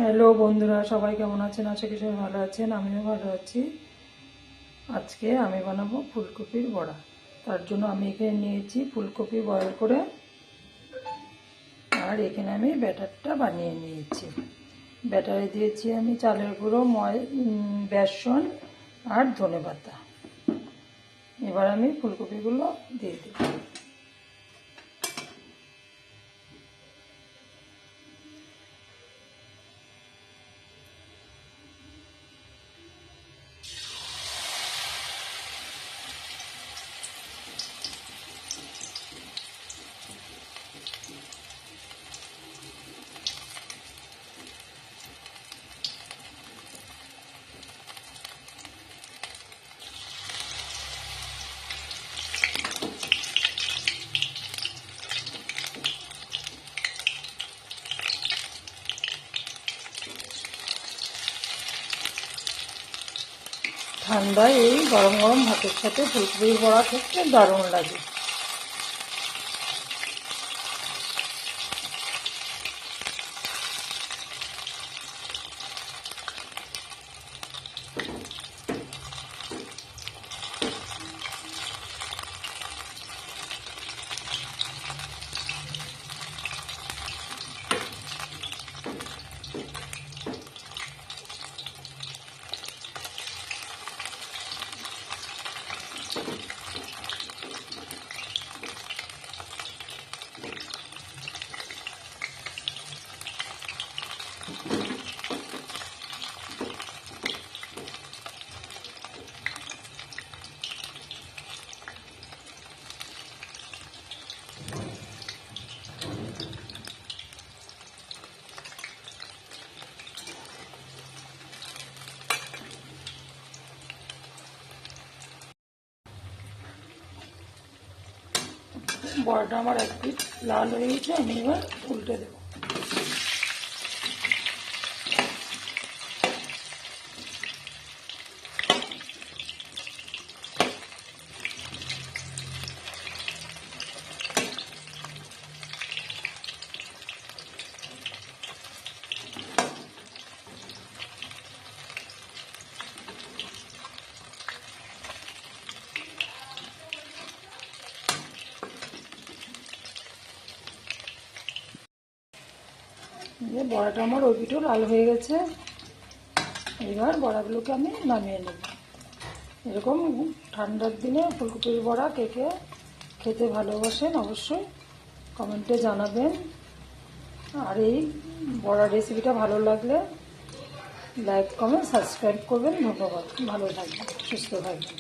Hello বন্ধুরা, সবাই কেমন আছেন? আশা করি সবাই ভালো আছেন, আমিও ভালো আছি। আজকে আমি বানাবো ফুলকপির বড়া। তার জন্য আমি এখানে নিয়েছি ফুলকপি বয়েল করে, আর এখানে আমি ব্যাটারটা বানিয়ে নিয়েছি। ব্যাটারে দিয়েছি আমি চালের গুঁড়ো, বেসন আর ধনেপাতা। এবার আমি ফুলকপিগুলো দিয়ে দিই। ঠান্ডায় এই গরম গরম ভাতের সাথে ফুলকপির বড়া খেতে দারুণ লাগে। বড়াটা আমার এক পিঠ লাল হয়ে গেছে, আমি এবার উল্টে দেবো। বড়াটা আমার ওই পিঠও লাল হয়ে গেছে। এবার বড়াগুলোকে আমি নামিয়ে নেব। এরকম ঠান্ডার দিনে ফুলকপির বড়া কে কে খেতে ভালোবাসেন অবশ্যই কমেন্টে জানাবেন। আর এই বড়া রেসিপিটা ভালো লাগলে লাইক, কমেন্ট, সাবস্ক্রাইব করবেন। ধন্যবাদ। ভালো থাকবেন, সুস্থ থাকবেন।